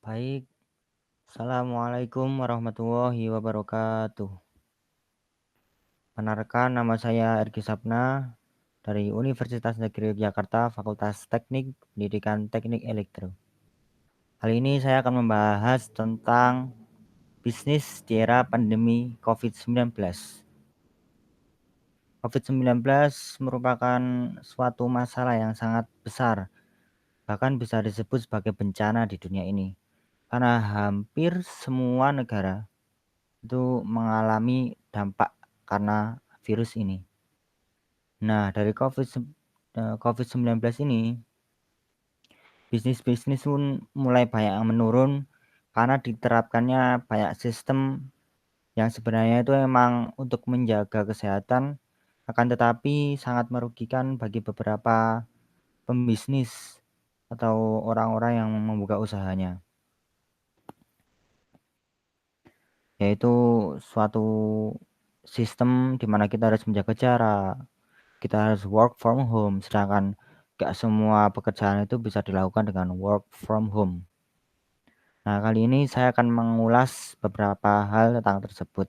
Baik, Assalamualaikum warahmatullahi wabarakatuh. Perkenalkan, nama saya Ergi Sapna dari Universitas Negeri Yogyakarta, Fakultas Teknik Pendidikan Teknik Elektro. Kali ini saya akan membahas tentang bisnis di era pandemi COVID-19. COVID-19 merupakan suatu masalah yang sangat besar, bahkan bisa disebut sebagai bencana di dunia ini. Karena hampir semua negara itu mengalami dampak karena virus ini. Nah, dari COVID-19 ini, bisnis-bisnis pun mulai banyak yang menurun karena diterapkannya banyak sistem yang sebenarnya itu memang untuk menjaga kesehatan, akan tetapi sangat merugikan bagi beberapa pembisnis atau orang-orang yang membuka usahanya, yaitu suatu sistem di mana kita harus menjaga jarak, kita harus work from home, sedangkan gak semua pekerjaan itu bisa dilakukan dengan work from home. Nah, kali ini saya akan mengulas beberapa hal tentang tersebut.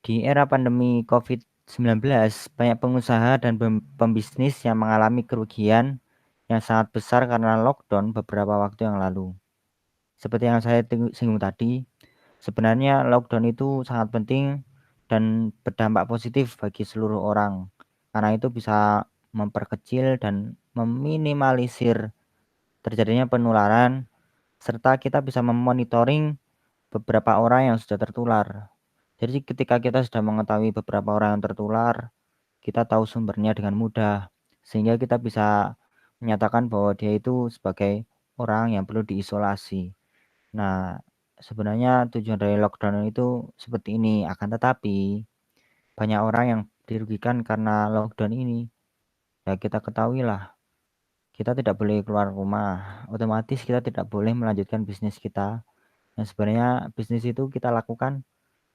Di era pandemi COVID-19, banyak pengusaha dan pembisnis yang mengalami kerugian yang sangat besar karena lockdown beberapa waktu yang lalu. Seperti yang saya singgung tadi, sebenarnya lockdown itu sangat penting dan berdampak positif bagi seluruh orang, karena itu bisa memperkecil dan meminimalisir terjadinya penularan, serta kita bisa memonitoring beberapa orang yang sudah tertular. Jadi ketika kita sudah mengetahui beberapa orang yang tertular, kita tahu sumbernya dengan mudah, sehingga kita bisa menyatakan bahwa dia itu sebagai orang yang perlu diisolasi. Nah, sebenarnya tujuan dari lockdown itu seperti ini, akan tetapi banyak orang yang dirugikan karena lockdown ini. Ya kita ketahuilah, kita tidak boleh keluar rumah, otomatis kita tidak boleh melanjutkan bisnis kita. Yang sebenarnya bisnis itu kita lakukan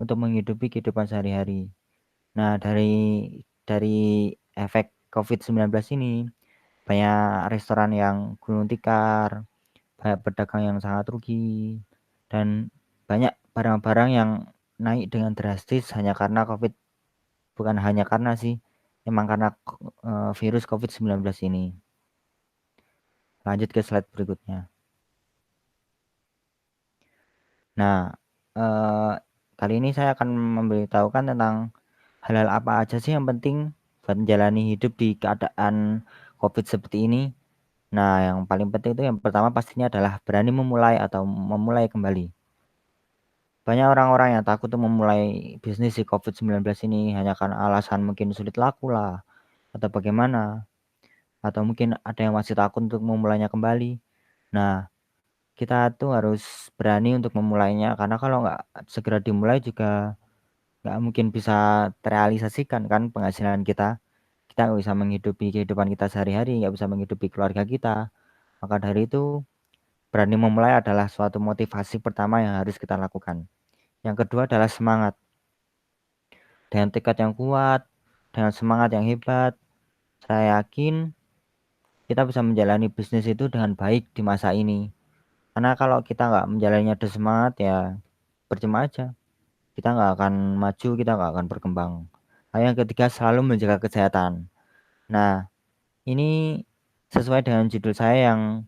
untuk menghidupi kehidupan sehari-hari. Nah, dari efek COVID-19 ini, banyak restoran yang gulung tikar, banyak pedagang yang sangat rugi, dan banyak barang-barang yang naik dengan drastis hanya karena COVID, bukan hanya karena sih, memang karena virus COVID-19 ini. Lanjut ke slide berikutnya. Nah, kali ini saya akan memberitahukan tentang hal-hal apa aja sih yang penting buat menjalani hidup di keadaan COVID seperti ini. Nah, yang paling penting itu yang pertama pastinya adalah berani memulai atau memulai kembali. Banyak orang-orang yang takut untuk memulai bisnis di COVID-19 ini hanya karena alasan mungkin sulit laku lah, atau bagaimana, atau mungkin ada yang masih takut untuk memulainya kembali. Nah, kita tuh harus berani untuk memulainya, karena kalau nggak segera dimulai juga nggak mungkin bisa terrealisasikan kan penghasilan kita. Kita nggak bisa menghidupi kehidupan kita sehari-hari, nggak bisa menghidupi keluarga kita. Maka dari itu, berani memulai adalah suatu motivasi pertama yang harus kita lakukan. Yang kedua adalah semangat. Dengan tekad yang kuat, dengan semangat yang hebat, saya yakin kita bisa menjalani bisnis itu dengan baik di masa ini. Karena kalau kita nggak menjalaninya dengan semangat, ya percuma aja. Kita nggak akan maju, kita nggak akan berkembang. Lalu yang ketiga, selalu menjaga kesehatan. Nah, ini sesuai dengan judul saya yang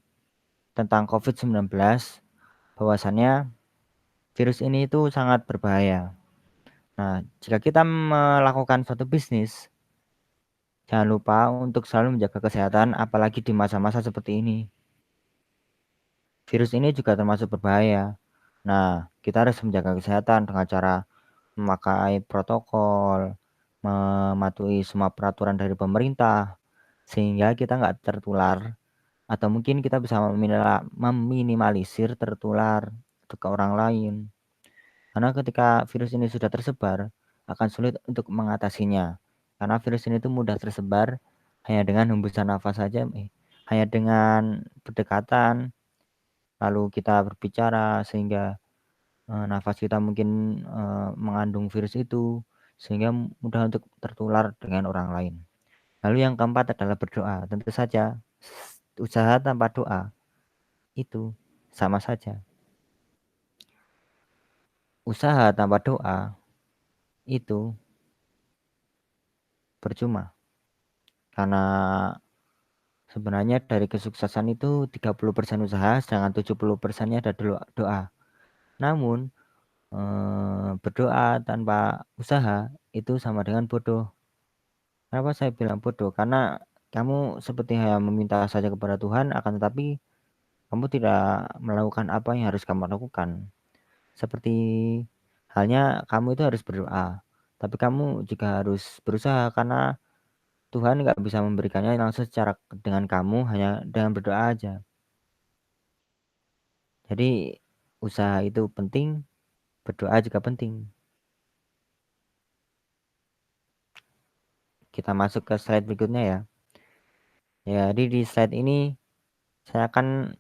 tentang COVID-19, bahwasannya virus ini itu sangat berbahaya. Nah, jika kita melakukan suatu bisnis, jangan lupa untuk selalu menjaga kesehatan, apalagi di masa-masa seperti ini. Virus ini juga termasuk berbahaya. Nah, kita harus menjaga kesehatan dengan cara memakai protokol, mematuhi semua peraturan dari pemerintah, sehingga kita nggak tertular, atau mungkin kita bisa meminimalisir tertular ke orang lain. Karena ketika virus ini sudah tersebar, akan sulit untuk mengatasinya. Karena virus ini tuh mudah tersebar hanya dengan hembusan nafas saja, hanya dengan berdekatan, lalu kita berbicara sehingga nafas kita mungkin mengandung virus itu, sehingga mudah untuk tertular dengan orang lain. Lalu yang keempat adalah berdoa. Tentu saja usaha tanpa doa itu sama saja. Usaha tanpa doa itu percuma. Karena sebenarnya dari kesuksesan itu 30% usaha, sedangkan 70%-nya ada doa. Namun berdoa tanpa usaha itu sama dengan bodoh. Kenapa saya bilang bodoh? Karena kamu seperti hanya meminta saja kepada Tuhan, akan tetapi kamu tidak melakukan apa yang harus kamu lakukan. Seperti halnya kamu itu harus berdoa, tapi kamu juga harus berusaha karena Tuhan nggak bisa memberikannya langsung secara dengan kamu, hanya dengan berdoa aja. Jadi usaha itu penting, berdoa juga penting. Kita masuk ke slide berikutnya ya. Jadi di slide ini saya akan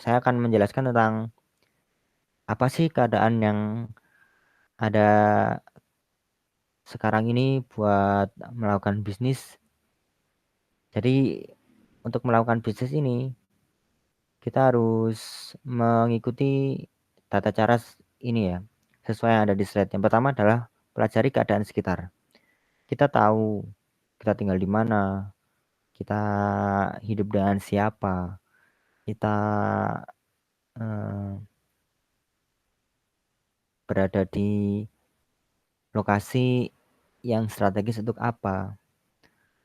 saya akan menjelaskan tentang apa sih keadaan yang ada sekarang ini buat melakukan bisnis. Jadi untuk melakukan bisnis ini kita harus mengikuti tata cara ini ya, sesuai yang ada di slide. Yang pertama adalah pelajari keadaan sekitar. Kita tahu kita tinggal di mana, kita hidup dengan siapa, kita eh, berada di lokasi yang strategis untuk apa.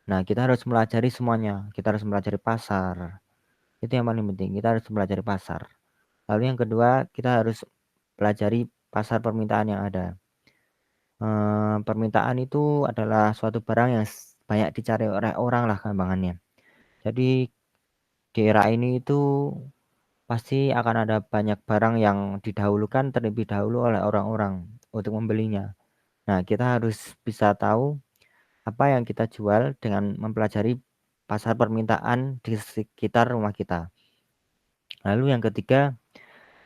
Nah, kita harus pelajari semuanya. Kita harus pelajari pasar. Itu yang paling penting. Kita harus pelajari pasar. Lalu yang kedua, kita harus pelajari pasar permintaan yang ada. Permintaan itu adalah suatu barang yang banyak dicari oleh orang lah gampangannya. Jadi di era ini itu pasti akan ada banyak barang yang didahulukan terlebih dahulu oleh orang-orang untuk membelinya. Nah, kita harus bisa tahu apa yang kita jual dengan mempelajari pasar permintaan di sekitar rumah kita. Lalu yang ketiga,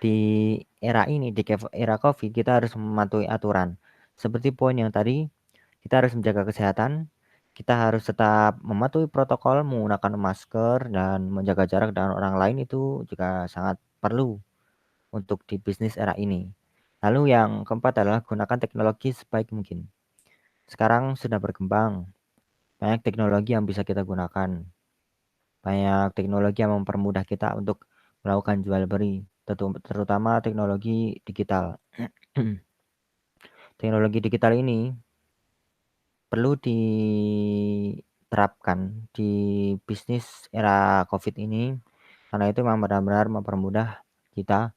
di era ini, di era COVID, kita harus mematuhi aturan. Seperti poin yang tadi, kita harus menjaga kesehatan, kita harus tetap mematuhi protokol, menggunakan masker, dan menjaga jarak dengan orang lain itu juga sangat perlu untuk di bisnis era ini. Lalu yang keempat adalah gunakan teknologi sebaik mungkin. Sekarang sudah berkembang, banyak teknologi yang bisa kita gunakan. Banyak teknologi yang mempermudah kita untuk melakukan jual beli, terutama teknologi digital. Teknologi digital ini perlu diterapkan di bisnis era COVID ini, karena itu memang benar-benar mempermudah kita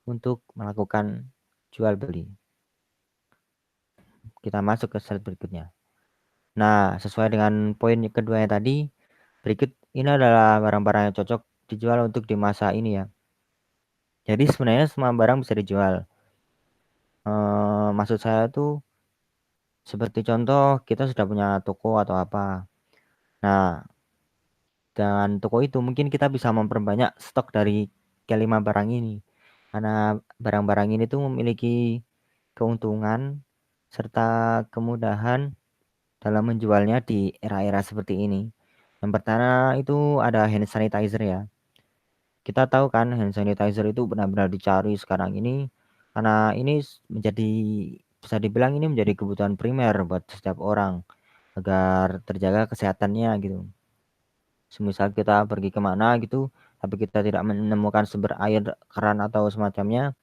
untuk melakukan jual beli. Kita masuk ke slide berikutnya. Nah, sesuai dengan poin kedua yang tadi, berikut ini adalah barang-barang yang cocok dijual untuk di masa ini ya. Jadi sebenarnya semua barang bisa dijual. Maksud saya tuh seperti contoh kita sudah punya toko atau apa. Nah, dengan toko itu mungkin kita bisa memperbanyak stok dari kelima barang ini. Karena barang-barang ini tuh memiliki keuntungan serta kemudahan dalam menjualnya di era-era seperti ini. Yang pertama itu ada hand sanitizer ya. Kita tahu kan hand sanitizer itu benar-benar dicari sekarang ini karena ini menjadi bisa dibilang ini menjadi kebutuhan primer buat setiap orang agar terjaga kesehatannya gitu. Semisal kita pergi kemana gitu, tapi kita tidak menemukan sumber air keran atau semacamnya,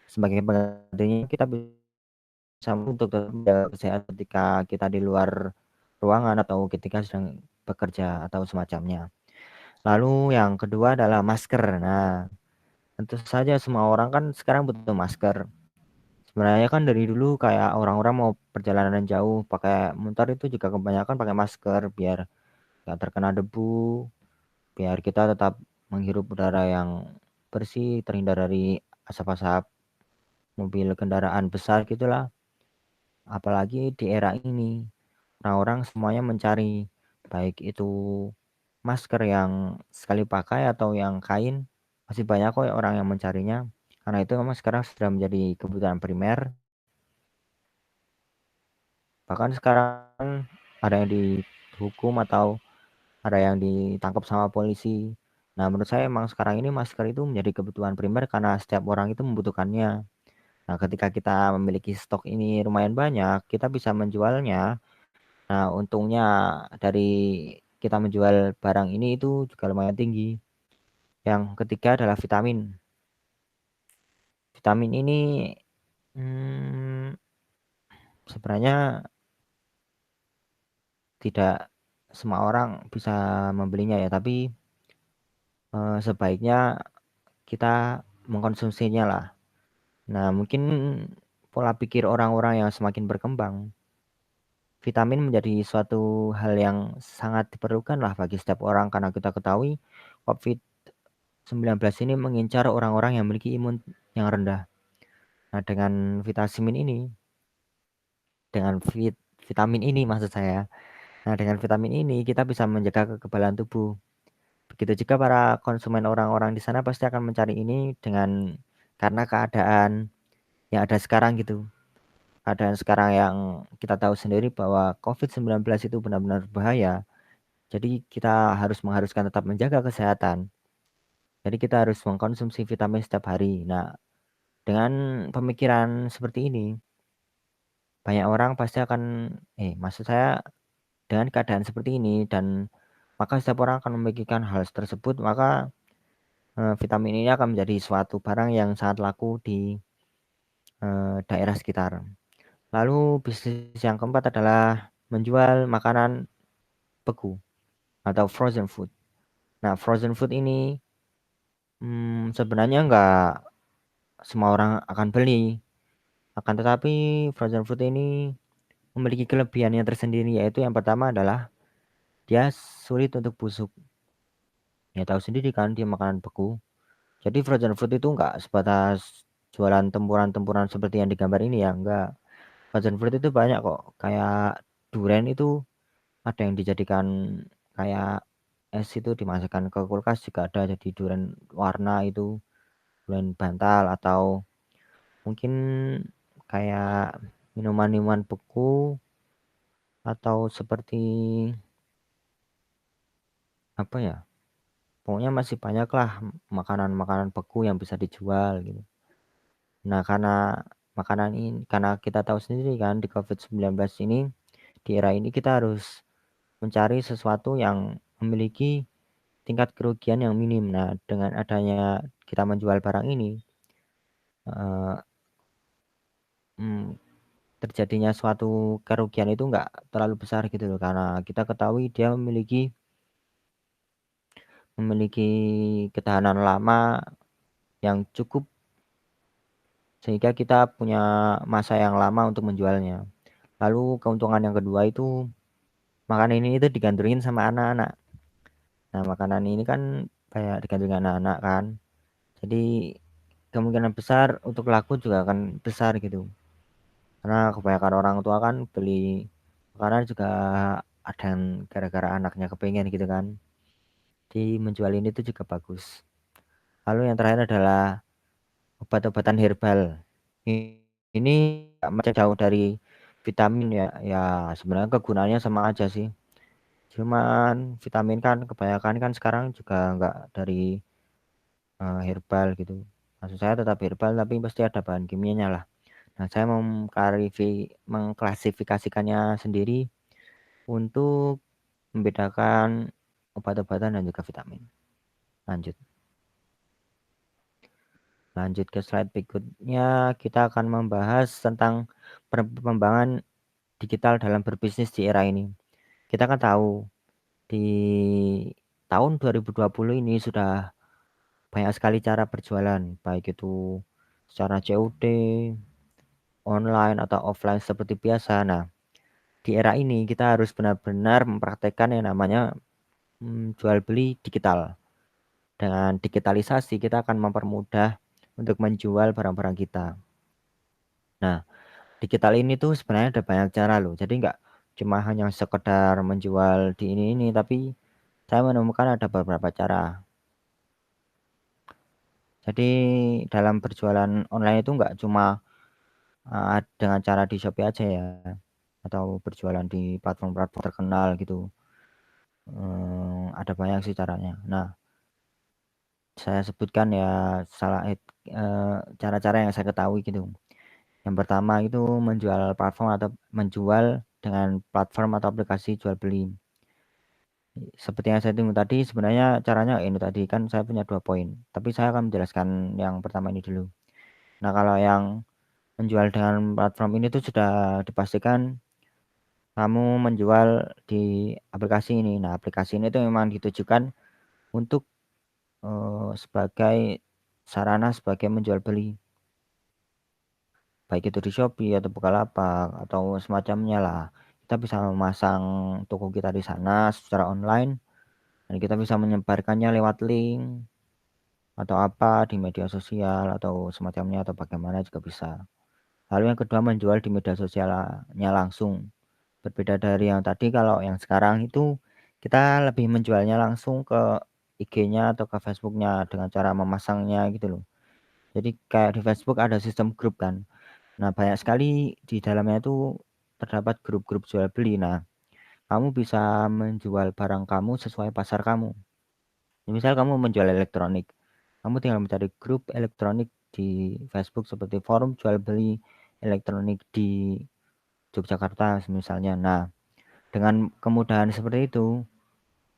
sebagai penggantinya kita bisa untuk tetap menjaga kesehatan ketika kita di luar ruangan atau ketika sedang bekerja atau semacamnya. Lalu yang kedua adalah masker. Nah, tentu saja semua orang kan sekarang butuh masker. Sebenarnya kan dari dulu kayak orang-orang mau perjalanan jauh pakai motor itu juga kebanyakan pakai masker biar nggak terkena debu, biar kita tetap menghirup udara yang bersih, terhindar dari asap-asap mobil kendaraan besar gitulah. Apalagi di era ini, orang-orang semuanya mencari baik itu masker yang sekali pakai atau yang kain, masih banyak kok orang yang mencarinya. Karena itu memang sekarang sudah menjadi kebutuhan primer. Bahkan sekarang ada yang dihukum atau ada yang ditangkap sama polisi. Nah, menurut saya emang sekarang ini masker itu menjadi kebutuhan primer karena setiap orang itu membutuhkannya. Nah, ketika kita memiliki stok ini lumayan banyak, kita bisa menjualnya. Nah, untungnya dari kita menjual barang ini itu juga lumayan tinggi. Yang ketiga adalah vitamin. Vitamin ini sebenarnya tidak semua orang bisa membelinya ya, tapi sebaiknya kita mengkonsumsinya lah. Nah, mungkin pola pikir orang-orang yang semakin berkembang, vitamin menjadi suatu hal yang sangat diperlukan lah bagi setiap orang karena kita ketahui COVID-19 ini mengincar orang-orang yang memiliki imun yang rendah. Nah, dengan vitamin ini, dengan vitamin ini maksud saya. Nah, dengan vitamin ini kita bisa menjaga kekebalan tubuh. Begitu juga para konsumen orang-orang di sana pasti akan mencari ini karena keadaan yang ada sekarang gitu. Keadaan sekarang yang kita tahu sendiri bahwa COVID-19 itu benar-benar bahaya. Jadi kita mengharuskan tetap menjaga kesehatan. Jadi kita harus mengkonsumsi vitamin setiap hari. Nah, dengan pemikiran seperti ini, banyak orang pasti akan, maksud saya dengan keadaan seperti ini dan maka setiap orang akan memikirkan hal tersebut, maka vitamin ini akan menjadi suatu barang yang sangat laku di daerah sekitar. Lalu bisnis yang keempat adalah menjual makanan beku atau frozen food. Nah, frozen food ini sebenarnya nggak semua orang akan beli. Akan tetapi frozen food ini memiliki kelebihan yang tersendiri, yaitu yang pertama adalah dia sulit untuk busuk. Ya tahu sendiri kan dia makanan beku. Jadi frozen food itu nggak sebatas jualan tempuran-tempuran seperti yang digambar ini ya, enggak. Frozen food itu banyak kok. Kayak durian itu ada yang dijadikan kayak es itu dimasukkan ke kulkas juga ada jadi durian warna itu, durian bantal atau mungkin kayak minuman-minuman beku atau seperti apa ya? Pokoknya masih banyak lah makanan-makanan beku yang bisa dijual gitu. Nah, karena kita tahu sendiri kan di COVID-19 ini, di era ini kita harus mencari sesuatu yang memiliki tingkat kerugian yang minim. Nah, dengan adanya kita menjual barang ini, eee, mmm, terjadinya suatu kerugian itu enggak terlalu besar gitu loh, karena kita ketahui dia memiliki ketahanan lama yang cukup sehingga kita punya masa yang lama untuk menjualnya. Lalu keuntungan yang kedua itu makanan ini itu digandrungin sama anak-anak. Nah, makanan ini kan kayak digandrungin anak-anak kan. Jadi kemungkinan besar untuk laku juga akan besar gitu. Karena kebanyakan orang tua kan beli makanan juga ada yang gara-gara anaknya kepengen gitu kan. Jadi menjual ini tuh juga bagus. Lalu yang terakhir adalah obat-obatan herbal. Ini nggak jauh dari vitamin ya, ya sebenarnya kegunaannya sama aja sih. Cuman vitamin kan kebanyakan kan sekarang juga nggak dari herbal gitu. Maksud saya tetap herbal tapi pasti ada bahan kimianya lah. Nah, saya mengklasifikasikannya sendiri untuk membedakan obat-obatan dan juga vitamin. Lanjut. Lanjut ke slide berikutnya, kita akan membahas tentang perkembangan digital dalam berbisnis di era ini. Kita kan tahu di tahun 2020 ini sudah banyak sekali cara berjualan, baik itu secara COD, online atau offline seperti biasa. Nah, di era ini kita harus benar-benar mempraktekkan yang namanya jual beli digital. Dengan digitalisasi kita akan mempermudah untuk menjual barang-barang kita. Nah, digital ini tuh sebenarnya ada banyak cara loh. Jadi nggak cuma hanya sekedar menjual di ini, tapi saya menemukan ada beberapa cara. Jadi dalam berjualan online itu nggak cuma dengan cara di Shopee aja ya, atau berjualan di platform-platform terkenal gitu. ada banyak sih caranya. Nah, saya sebutkan ya cara-cara yang saya ketahui gitu. Yang pertama itu menjual platform atau menjual dengan platform atau aplikasi jual beli. Seperti yang saya tunggu tadi, sebenarnya caranya ini tadi kan saya punya 2 poin, tapi saya akan menjelaskan yang pertama ini dulu. Nah, kalau yang menjual dengan platform ini tuh sudah dipastikan kamu menjual di aplikasi ini. Nah, aplikasi ini tuh memang ditujukan untuk sebagai sarana sebagai menjual beli, baik itu di Shopee atau Bukalapak atau semacamnya lah. Kita bisa memasang toko kita di sana secara online dan kita bisa menyebarkannya lewat link atau apa di media sosial atau semacamnya atau bagaimana juga bisa. Lalu yang kedua menjual di media sosialnya langsung. Berbeda dari yang tadi, kalau yang sekarang itu kita lebih menjualnya langsung ke IG-nya atau ke Facebook-nya dengan cara memasangnya gitu loh. Jadi kayak di Facebook ada sistem grup kan. Nah, banyak sekali di dalamnya itu terdapat grup-grup jual beli. Nah, kamu bisa menjual barang kamu sesuai pasar kamu. Misal kamu menjual elektronik, kamu tinggal mencari grup elektronik di Facebook seperti forum jual beli elektronik di Yogyakarta misalnya. Nah, dengan kemudahan seperti itu,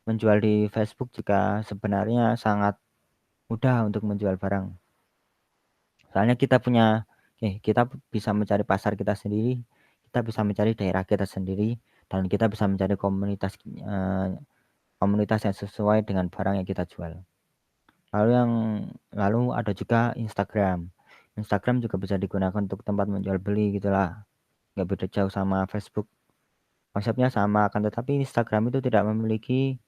menjual di Facebook juga sebenarnya sangat mudah untuk menjual barang. Soalnya kita bisa mencari pasar kita sendiri, kita bisa mencari daerah kita sendiri, dan kita bisa mencari komunitas yang sesuai dengan barang yang kita jual. Lalu ada juga Instagram. Instagram juga bisa digunakan untuk tempat menjual beli gitulah. Nggak beda jauh sama Facebook. Konsepnya sama, akan tetapi Instagram itu tidak memiliki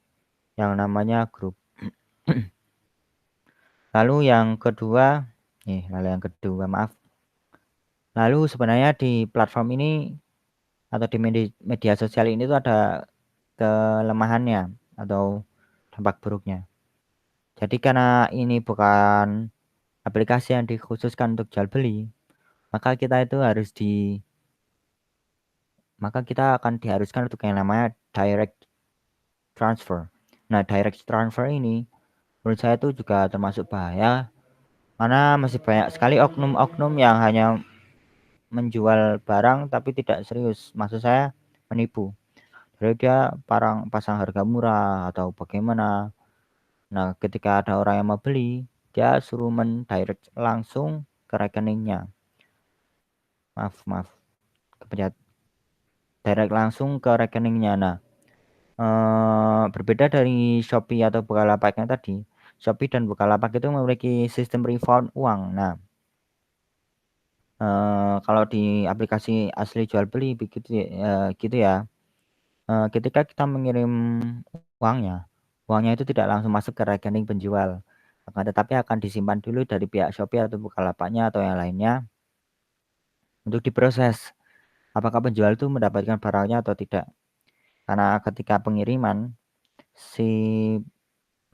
yang namanya grup. Lalu yang kedua, maaf. Lalu sebenarnya di platform ini atau di media sosial ini tuh ada kelemahannya atau dampak buruknya. Jadi karena ini bukan aplikasi yang dikhususkan untuk jual beli, maka kita akan diharuskan untuk yang namanya direct transfer. Nah, direct transfer ini menurut saya itu juga termasuk bahaya karena masih banyak sekali oknum-oknum yang hanya menjual barang tapi tidak serius. Maksud saya menipu. Jadi dia pasang harga murah atau bagaimana. Nah, ketika ada orang yang mau beli, dia suruh mendirect langsung ke rekeningnya. Maaf, kepencet direct langsung ke rekeningnya. Nah, berbeda dari Shopee atau Bukalapak yang tadi, Shopee dan Bukalapak itu memiliki sistem refund uang. Nah, kalau di aplikasi asli jual beli begitu gitu ya, ketika kita mengirim uangnya itu tidak langsung masuk ke rekening penjual, akan tetapi akan disimpan dulu dari pihak Shopee atau Bukalapaknya atau yang lainnya untuk diproses, apakah penjual itu mendapatkan barangnya atau tidak. Karena ketika pengiriman si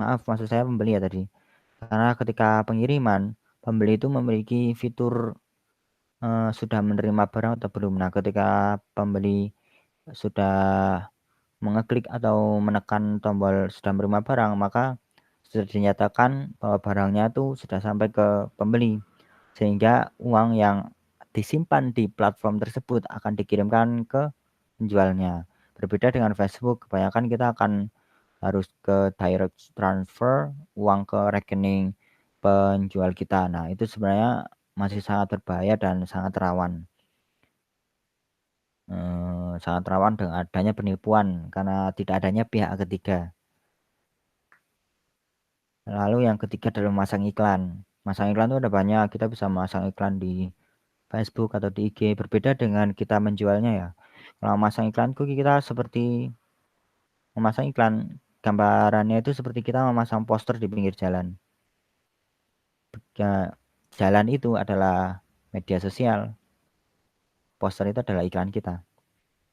maksud saya pembeli ya tadi. Karena ketika pengiriman, pembeli itu memiliki fitur, sudah menerima barang atau belum. Nah, ketika pembeli sudah mengeklik atau menekan tombol sudah menerima barang, maka sudah dinyatakan bahwa barangnya itu sudah sampai ke pembeli. Sehingga uang yang disimpan di platform tersebut akan dikirimkan ke penjualnya. Berbeda dengan Facebook, kebanyakan kita akan harus ke direct transfer uang ke rekening penjual kita. Nah, itu sebenarnya masih sangat berbahaya dan sangat rawan dengan adanya penipuan karena tidak adanya pihak ketiga. Lalu yang ketiga adalah memasang iklan. Masang iklan itu ada banyak, kita bisa memasang iklan di Facebook atau di IG, berbeda dengan kita menjualnya ya. Kalau memasang iklan itu kita seperti memasang iklan, gambarannya itu seperti kita memasang poster di pinggir jalan. Jalan itu adalah media sosial, poster itu adalah iklan kita.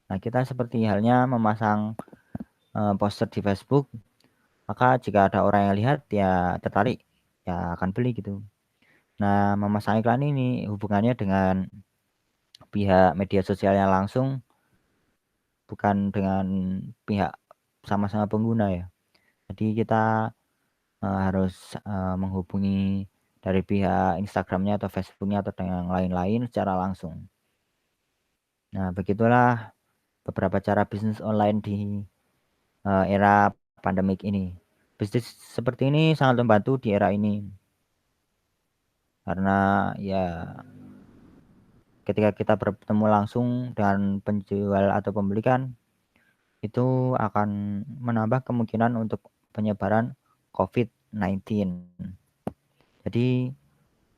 Nah, kita seperti halnya memasang poster di Facebook, maka jika ada orang yang lihat ya tertarik, ya akan beli gitu. Nah, memasang iklan ini hubungannya dengan pihak media sosialnya langsung, bukan dengan pihak sama-sama pengguna ya. Jadi kita, harus, menghubungi dari pihak Instagram-nya atau Facebook-nya atau dengan yang lain-lain secara langsung. Nah, begitulah beberapa cara bisnis online di, era pandemik ini. Bisnis seperti ini sangat membantu di era ini, karena ya ketika kita bertemu langsung dengan penjual atau pembeli kan, itu akan menambah kemungkinan untuk penyebaran COVID-19. Jadi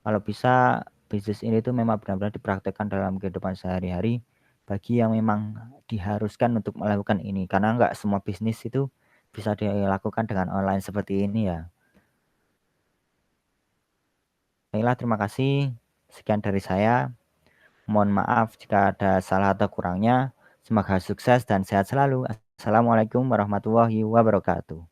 kalau bisa bisnis ini tuh memang benar-benar dipraktekkan dalam kehidupan sehari-hari bagi yang memang diharuskan untuk melakukan ini, karena nggak semua bisnis itu bisa dilakukan dengan online seperti ini ya. Baiklah, terima kasih. Sekian dari saya. Mohon maaf jika ada salah atau kurangnya. Semoga sukses dan sehat selalu. Assalamualaikum warahmatullahi wabarakatuh.